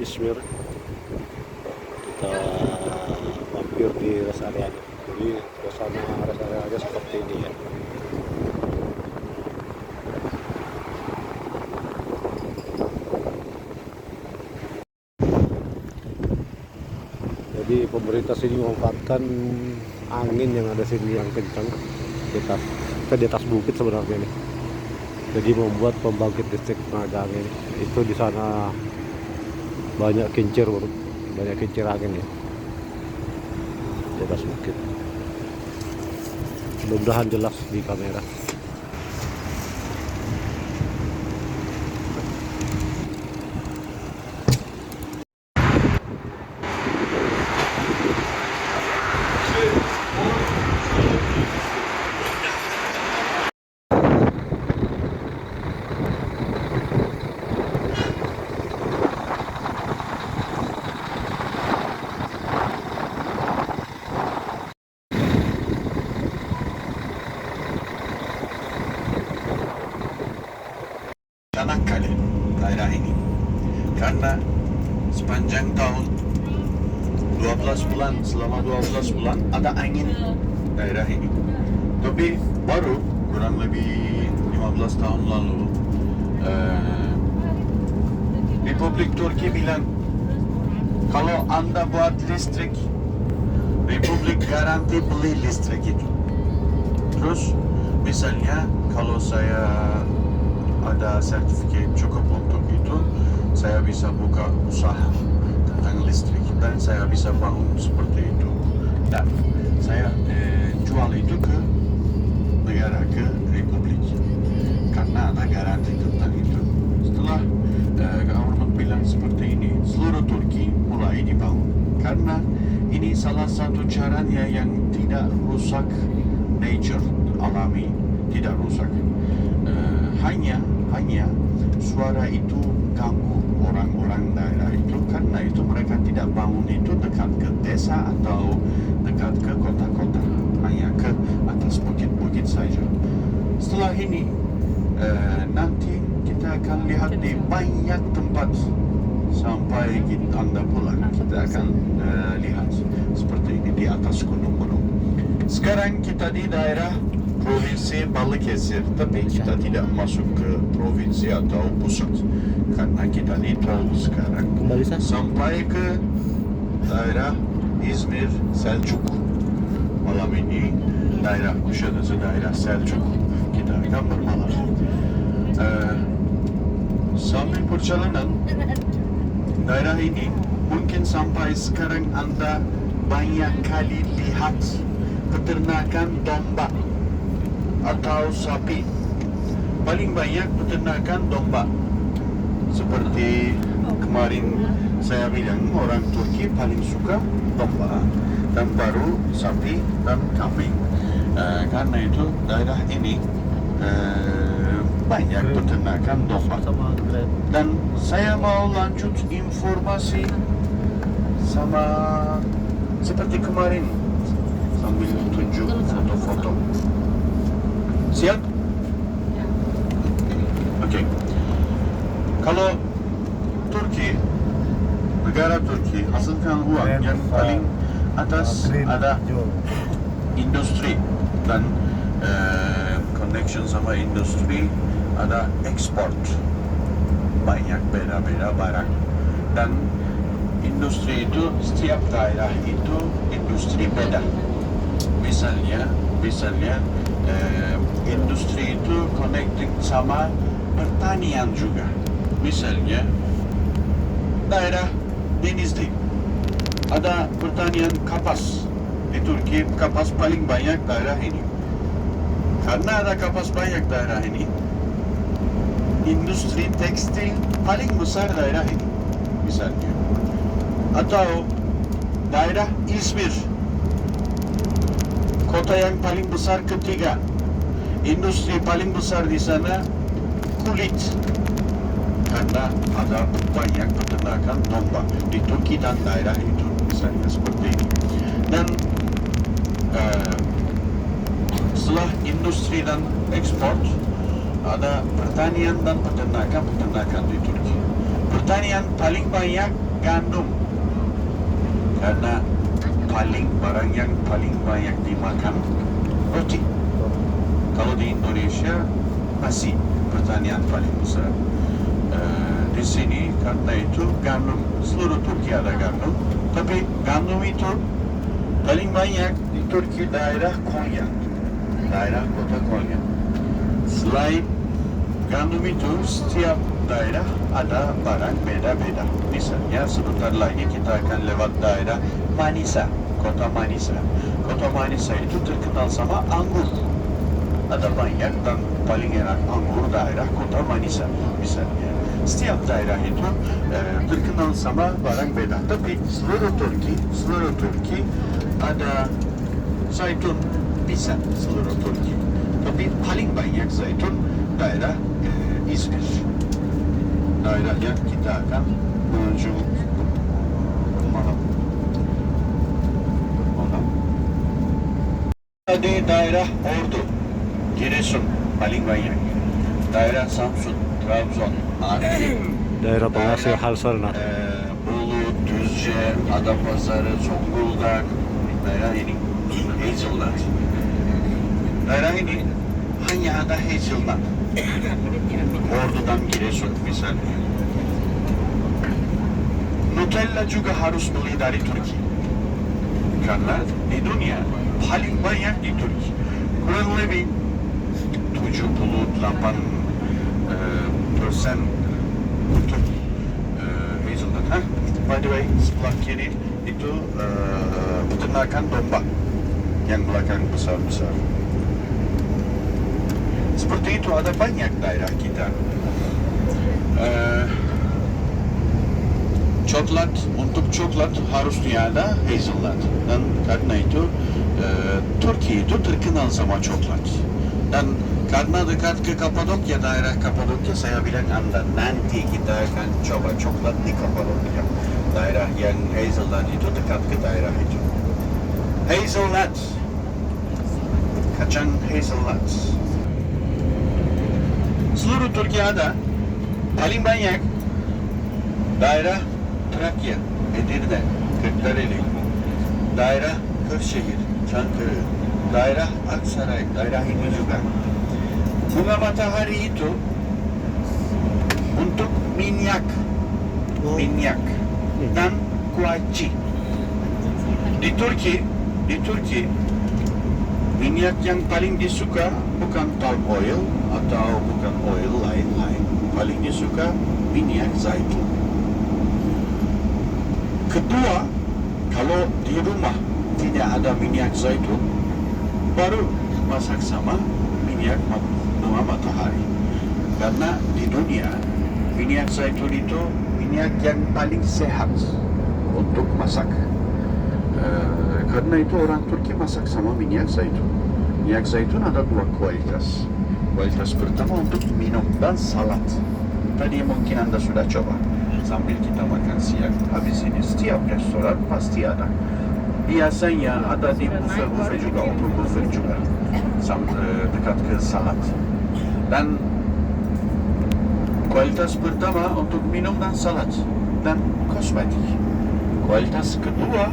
Izmir. Kita mampir di rest area. Jadi suasana rest area seperti ini ya. Jadi pemerintah sini memanfaatkan angin yang ada sini yang kencang di atas bukit sebenarnya nih. Jadi membuat pembangkit listrik tenaga angin itu di sana banyak kincir angin ya di atas bukit. Mudah-mudahan jelas di kamera. Çanakkale daerah ini karena sepanjang tahun 12 bulan selama 12 bulan ada angin daerah ini, tapi baru kurang lebih 15 tahun lalu Republik Turki bilang kalau Anda buat listrik, Republik garanti beli listrik itu. Terus misalnya kalau saya ada sertifikat cukup untuk itu, saya bisa buka usaha tentang listrik dan saya bisa bangun seperti itu, dan saya jual itu ke negara, ke Republik, karena ada garansi tentang itu. Setelah government bilang seperti ini, seluruh Turki mulai dibangun karena ini salah satu caranya yang tidak rusak nature, alami, tidak rusak. Hanya suara itu ganggu orang-orang daerah itu, karena itu mereka tidak bangun itu dekat ke desa atau dekat ke kota-kota, hanya ke atas bukit-bukit saja. Setelah ini nanti kita akan lihat di banyak tempat sampai Anda pulang, kita akan lihat seperti ini di atas gunung-gunung. Sekarang kita di daerah Provinsi Balıkesir, tapi kita tidak masuk ke provinsi atau pusat karena kita di tol sekarang sampai ke daerah İzmir, Selçuk. Malam ini daerah Kuşadası, daerah Selçuk kita akan bermalam. Sambil perjalanan daerah ini mungkin sampai sekarang Anda banyak kali lihat peternakan domba atau sapi. Paling banyak peternakan domba. Seperti kemarin saya bilang, orang Turki paling suka domba dan baru sapi dan kambing. Karena itu daerah ini banyak peternakan domba. Dan saya mau lanjut informasi sama seperti kemarin sambil tunjuk foto-foto. Siap? Oke. Kalau Turki, negara Turki hasilkan uang yang paling atas ada industri dan connection sama industri, ada ekspor banyak beda-beda barang, dan industri itu setiap daerah itu industri beda. Misalnya industri itu connecting sama pertanian juga. Misalnya daerah Denizli ada pertanian kapas. Di Turki kapas paling banyak daerah ini. Karena ada kapas banyak daerah ini, industri tekstil paling besar daerah ini misalnya. Atau daerah İzmir, kota yang paling besar ketiga, industri paling besar di sana kulit, karena ada banyak peternakan domba di Turki dan daerah itu misalnya seperti ini. Dan setelah industri dan ekspor, ada pertanian dan peternakan di Turki. Pertanian paling banyak gandum. Karena barang yang paling banyak dimakan roti. Kalau di Indonesia nasi pertanian paling besar. Di sini karena itu gandum, seluruh Turki ada gandum. Tapi gandum itu paling banyak di Turki daerah Konya, daerah kota Konya. Selain gandum itu setiap daerah ada barang beda-beda. Misalnya sebentar lagi kita akan lewat daerah Manisa, kota Manisa. Kota Manisa itu terkenal sama anggur. Ada banyak dan paling enak anggur daerah kota Manisa. Misalnya setiap daerah itu terkenal sama barang beda. Tapi seluruh Turki ada zaitun bisa seluruh Turki. Tapi paling banyak zaitun daerah İzmir. Daerah yang kita akan menuju malam. Di daerah Ordu, Giresun paling banyak. Daerah Samsun, Trabzon, Artvin. Daerah penghasil halsarna. Bolu, Düzce, Adapazarı, Zonguldak. Daerah ini hazelnut. Daerah ini hanya ada hazelnut. Ordu'dan Giresun misalnya. Nutella juga harus beli dari Turki. Karena di dunia paling banyak di Turki. Kurang lebih 78% untuk hazelnut. By the way, sebelah kiri itu peternakan domba yang belakang besar-besar. Seperti itu ada banyak daerah kita. Coklat, untuk coklat harusnya ada hazelnut. Dan karena itu Turki itu terkenal sama coklat. Dan karena dekat ke Kapadokya, daerah Kapadokya, saya bilang Anda nanti kita akan coba coklat di Kapadokya. Daerah yang hazelnut itu dekat ke daerah itu. Hazelnut, kacang hazelnut. Seluruh Turki ada. Paling banyak daerah Trakya, Edirne, Kırklareli, daerah Kırşehir, Çankırı, daerah Aksaray, daerah ini juga. Bunga matahari itu untuk minyak dan kuaci. Di Turki minyak yang paling disuka bukan palm oil atau bukan oil lain-lain. Paling disuka minyak zaitun. Kedua, kalau di rumah tidak ada minyak zaitun, baru masak sama minyak bunga matahari. Karena di dunia minyak zaitun itu minyak yang paling sehat untuk masak. Karena itu orang Turki masak sama minyak zaitun. Minyak zaitun ada dua kualitas. Kualitas pertama untuk minum dan salat. Tadi mungkin Anda sudah coba. Sambil kita makan siang, habis ini setiap restoran pasti ada. Biasanya ada di buffet juga, open buffet juga. Dekat ke salat. Dan kualitas pertama untuk minum dan salat. Dan kosmetik. Kualitas kedua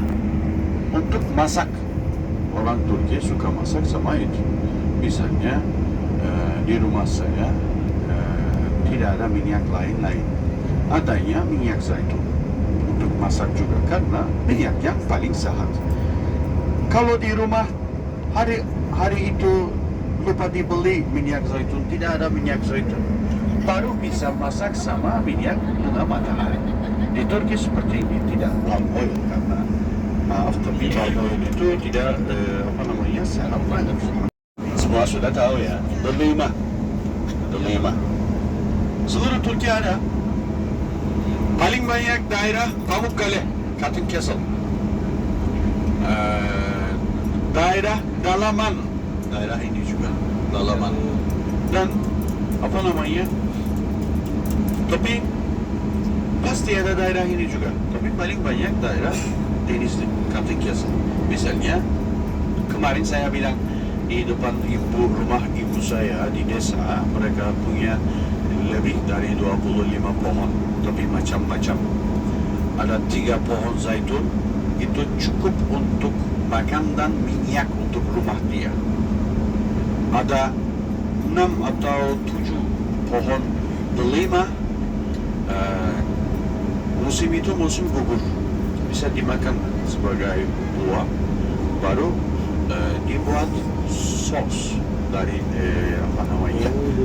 untuk masak. Orang Turki suka masak sama itu. Misalnya di rumah saya tidak ada minyak lain-lain. Adanya minyak zaitun untuk masak juga karena minyak yang paling sehat. Kalau di rumah hari itu lupa dibeli minyak zaitun, tidak ada minyak zaitun, baru bisa masak sama minyak bunga matahari. Di Turki seperti ini, tidak palm oil karena maaf tapi palm oil itu tidak sehat banget. Semua sudah tahu ya. Delima. Seluruh Turki ada. Paling banyak daerah Pamukkale, Katınkesir. Daerah Dalaman. Daerah ini juga Dalaman. Dan tapi pasti ada daerah ini juga. Tapi paling banyak daerah Denizli, Katınkesir. Misalnya kemarin saya bilang di depan rumah ibu saya di desa, mereka punya lebih dari 25 pohon, tapi macam-macam. ada 3 pohon zaitun, itu cukup untuk makan dan minyak untuk rumah dia. Ada 6 atau 7 pohon delima. Musim itu musim gugur, bisa dimakan sebagai buah. Baru dibuat sos dari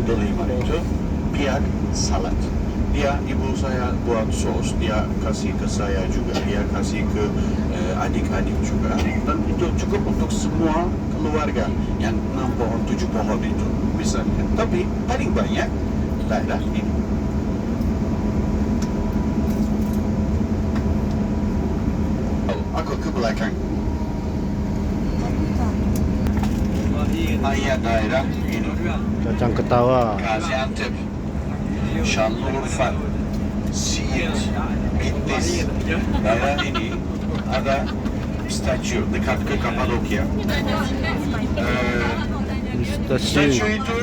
delima itu, biar salad. Ibu saya buat sos, dia kasih ke saya juga, dia kasih ke adik-adik juga, dan itu cukup untuk semua keluarga yang 6 pohon 7 pohon itu misalnya. Tapi paling banyak daerah ini. Aku ke belakang. Ayah daerah ini, Kacang ketawa. Gaziantep, Şanlıurfa, Siirt, Bitlis. Daerah ini ada statue dekat ke Kapadokya. Statue Stasiun. itu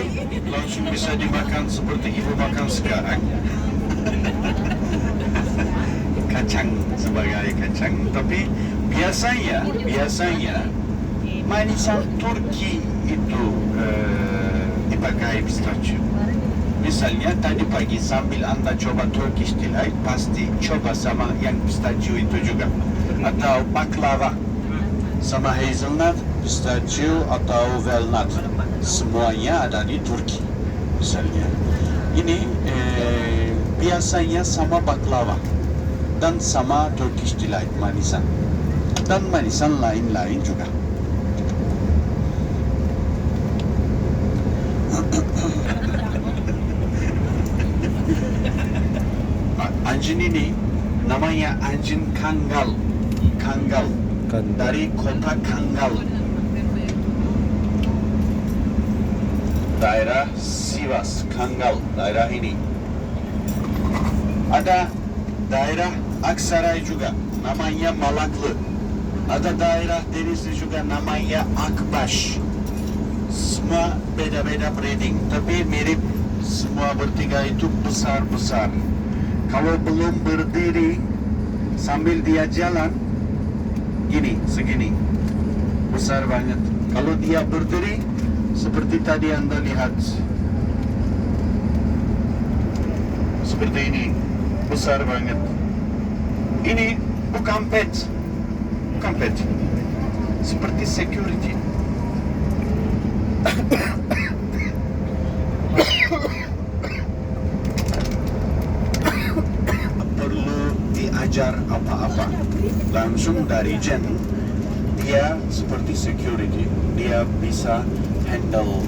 langsung bisa dimakan seperti ibu makan sekarang. Kacang, sebagai kacang. Tapi biasanya manisan Turki itu dipakai statue. Misalnya tadi pagi sambil Anda coba Turkish Delight, pasti coba sama yang pistachio itu juga. Atau baklava sama hazelnut, pistachio atau walnut. Semuanya ada di Turki misalnya. Ini biasanya sama baklava dan sama Turkish Delight manisan. Dan manisan lain-lain juga. Anjing ini namanya anjing Kangal. Kangal. Dari kota Kangal. Daerah Sivas, Kangal, daerah ini. Ada daerah Aksaray juga, namanya Malaklı. Ada daerah Denizli juga, namanya Akbaş. Semua beda-beda breeding, tapi mirip. Semua bertiga itu besar-besar. Kalau belum berdiri sambil dia jalan, gini, segini, besar banget. Kalau dia berdiri, seperti tadi Anda lihat, seperti ini, besar banget. Ini bukan pet, seperti security. Diajar apa-apa langsung dari Jen, dia seperti security, dia bisa handle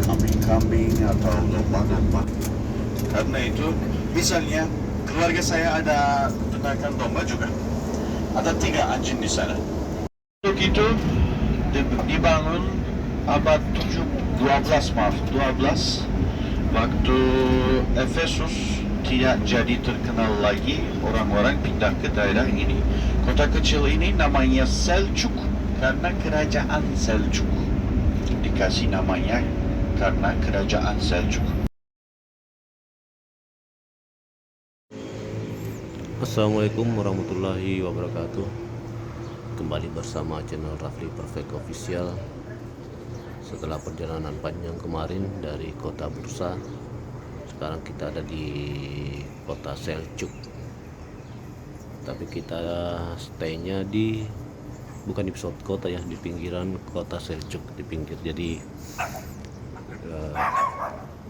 kambing-kambing atau domba-domba. Karena itu misalnya keluarga saya ada ternakan domba juga, ada 3 anjing di sana. Untuk itu dibangun abad 12 waktu Efesus tidak jadi terkenal lagi, orang-orang pindah ke daerah ini. Kota kecil ini namanya Selçuk karena kerajaan Selçuk. Dikasih namanya karena kerajaan Selçuk. Assalamualaikum warahmatullahi wabarakatuh. Kembali bersama channel Rafli Perfect Official. Setelah perjalanan panjang kemarin dari kota Bursa, sekarang kita ada di kota Selçuk. Tapi kita stay-nya bukan di pusat kota ya, di pinggiran kota Selçuk, di pinggir. Jadi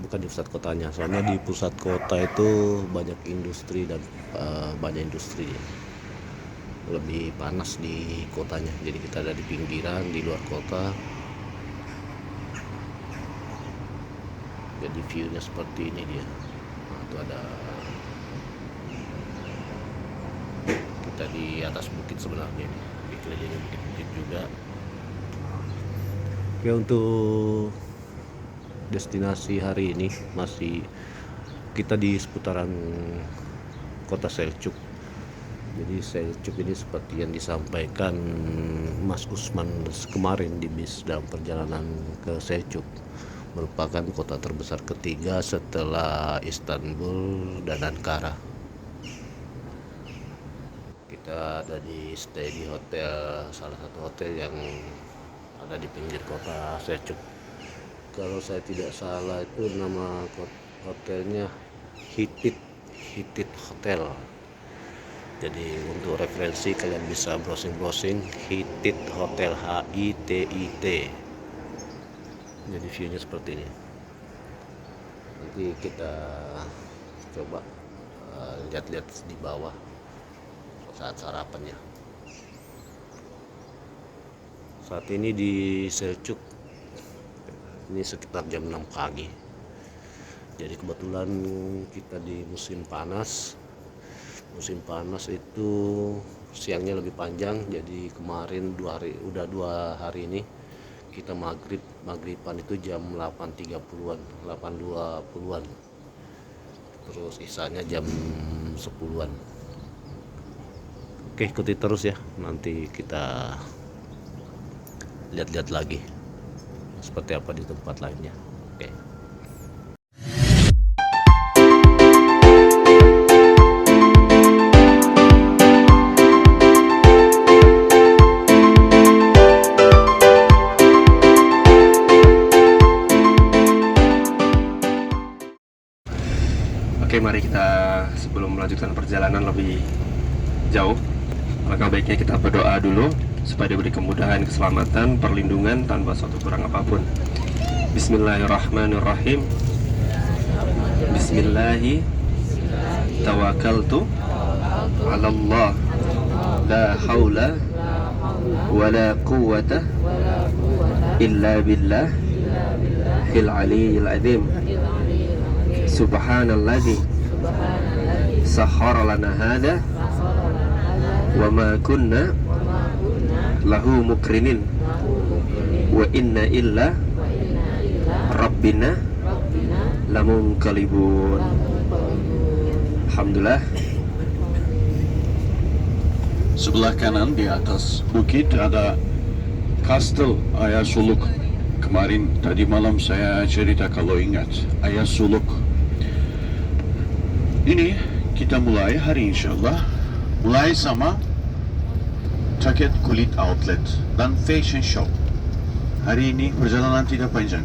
bukan di pusat kotanya, soalnya di pusat kota itu banyak industri dan banyak industri, lebih panas di kotanya. Jadi kita ada di pinggiran, di luar kota. Jadi view-nya seperti ini dia. Nah, itu ada, kita di atas bukit sebenarnya, dikelilingi bukit-bukit juga. Oke, untuk destinasi hari ini masih kita di seputaran kota Selçuk. Jadi Selçuk ini seperti yang disampaikan Mas Usman kemarin di bis dalam perjalanan ke Selçuk, merupakan kota terbesar ketiga setelah Istanbul dan Ankara. kita ada di stay di hotel, salah satu hotel yang ada di pinggir kota Selcuk. Kalau saya tidak salah itu nama hotelnya Hitit Hotel. Jadi untuk referensi kalian bisa browsing Hitit Hotel, HITIT. Jadi viewnya seperti ini. Nanti kita coba lihat-lihat di bawah saat sarapannya. Saat ini di Selcuk ini sekitar jam 6 pagi. Jadi kebetulan kita di musim panas. Musim panas itu siangnya lebih panjang. Jadi kemarin 2 hari ini kita maghriban itu jam 8.30-an, 8.20-an. Terus isanya jam 10-an. Oke, ikuti terus ya. Nanti kita lihat-lihat lagi seperti apa di tempat lainnya. Oke. Oke, mari kita sebelum melanjutkan perjalanan lebih jauh, maka baiknya kita berdoa dulu supaya diberi kemudahan, keselamatan, perlindungan tanpa suatu kurang apapun. Bismillahirrahmanirrahim. Bismillahi tawakkaltu 'ala Allah la haula wala quwwata illa billah hil aliyyil azim. Subhanalladzi sahhara lana hada wa ma kunna lahu mukrinin wa inna illa rabbina lamunqalibun. Alhamdulillah. Sebelah kanan di atas bukit ada Kastel Ayah Suluk. Kemarin tadi malam saya cerita kalau ingat Ayah Suluk. Ini kita mulai hari insyaallah. Mulai sama jaket kulit outlet dan fashion show. Hari ini perjalanan tidak panjang.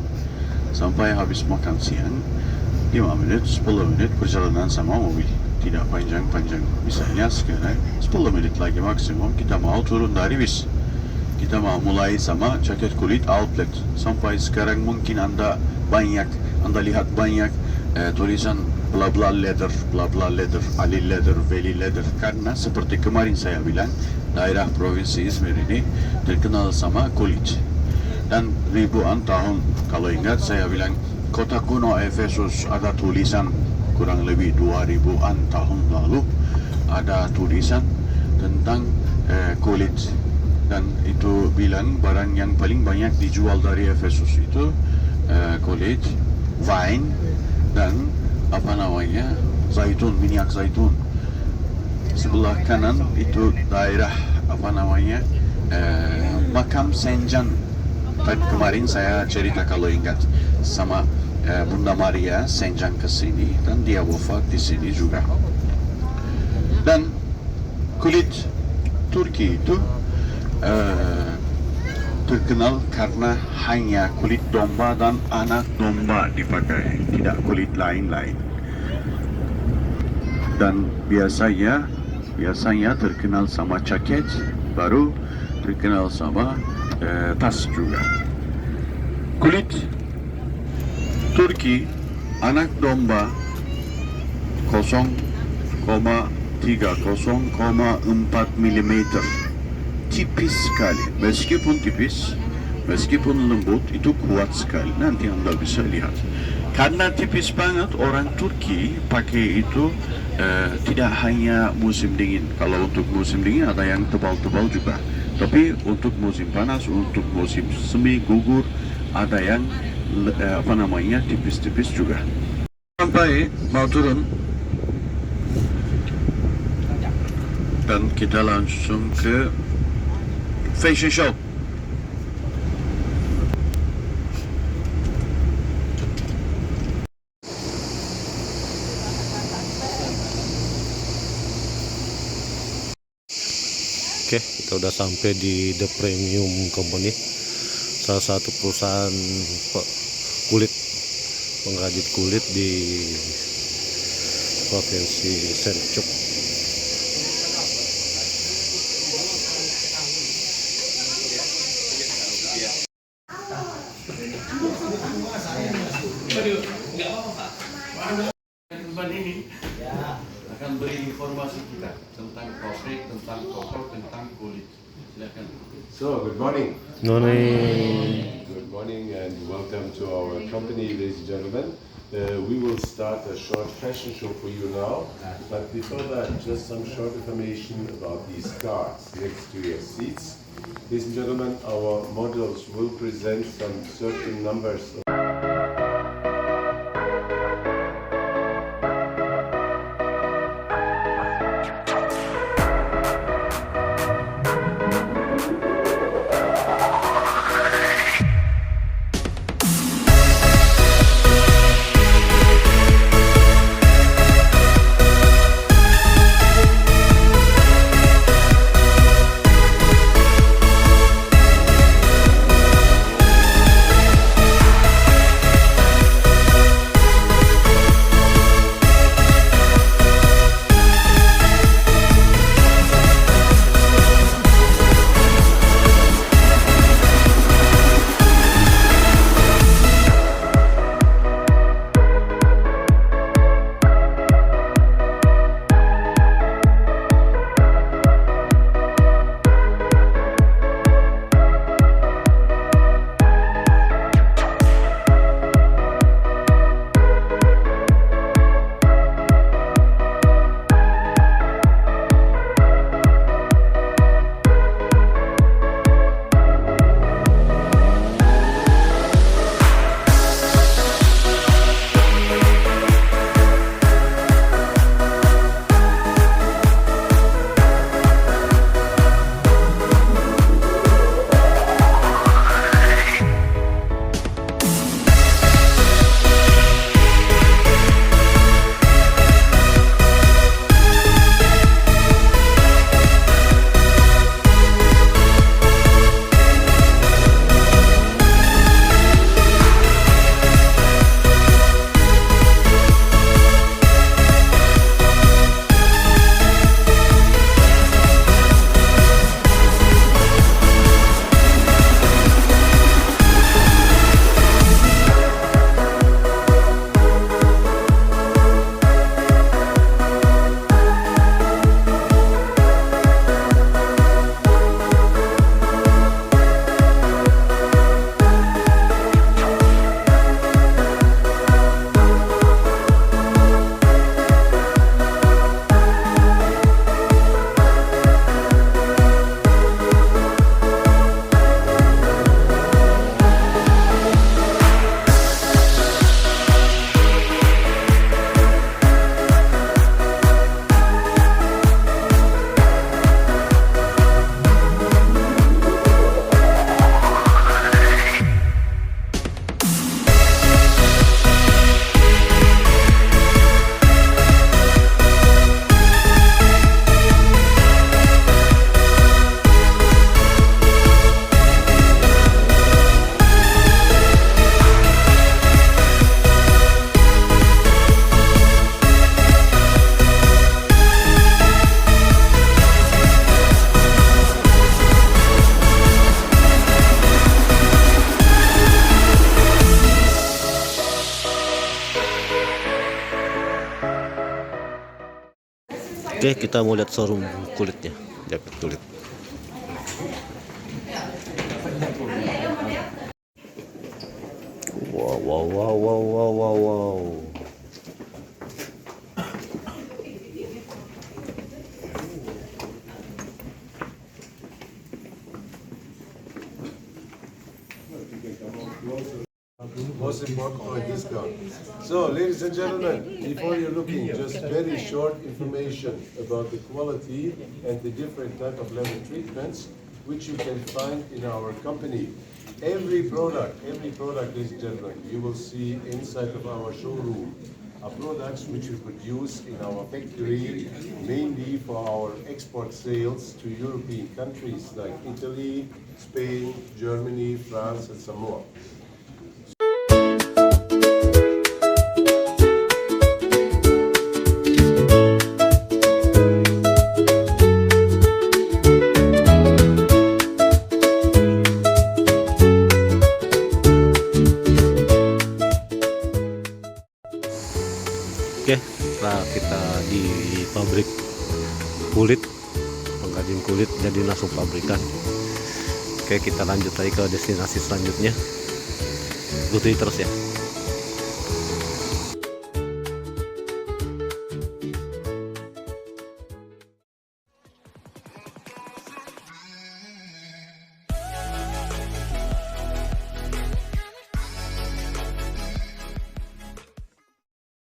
Sampai habis makan siang 5 menit, 10 menit perjalanan sama mobil. Tidak panjang-panjang. Misalnya sekarang 10 menit lagi maksimum kita mau turun dari bis. Kita mau mulai sama jaket kulit outlet. Sampai sekarang mungkin Anda lihat banyak tulisan bla bla leather, Ali leather, Veli leather. Karena seperti kemarin saya bilang, daerah provinsi Izmir ini terkenal sama kulit. Dan ribuan tahun, kalau ingat saya bilang kota kuno Efesus ada tulisan kurang lebih 2000-an tahun lalu ada tulisan tentang kulit. Dan itu bilang barang yang paling banyak dijual dari Efesus itu kulit, wine, dan zaitun, minyak zaitun. Sebelah kanan itu daerah makam Senjan. Kemarin saya cerita kalau ingat sama Bunda Maria Senjan ke sini dan dia wafat di sini juga. Dan kulit Turki itu terkenal karena hanya kulit domba dan anak domba dipakai, tidak kulit lain-lain. Dan biasanya terkenal sama jaket, baru terkenal sama tas juga. Kulit Turki anak domba 0,3 0,4 mm. Tipis sekali. Meskipun tipis, meskipun lembut, itu kuat sekali. Nanti Anda bisa lihat. Karena tipis banget, orang Turki pakai itu tidak hanya musim dingin. Kalau untuk musim dingin ada yang tebal-tebal juga. Tapi untuk musim panas, untuk musim semi gugur, ada yang tipis-tipis juga. Sampai mau turun dan kita langsung ke fashion show. Oke, kita udah sampai di The Premium Company, salah satu perusahaan kulit, pengrajin kulit di Provinsi Sencuk. Teman ini akan beri informasi kita tentang pabrik, tentang toko, tentang kulit. Silakan. So, good morning. Noni. Good morning and welcome to our company, ladies and gentlemen. We will start a short fashion show for you now, but before that, just some short information about these cards next to your seats. Ladies and gentlemen, our models will present some certain numbers. Oke, kita mau lihat showroom kulitnya, jepit kulit. Wow, wow, wow, wow, wow, wow, wow. Most important point, discount. So, ladies and gentlemen, before you're looking, just very short information about the quality and the different type of leather treatments which you can find in our company. Every product, ladies and gentlemen, you will see inside of our showroom. are products which we produce in our factory, mainly for our export sales to European countries like Italy, Spain, Germany, France, and some more. Oke, setelah kita di pabrik kulit, pengrajin kulit jadi langsung pabrikan. Oke, kita lanjut lagi ke destinasi selanjutnya. Ikuti terus ya.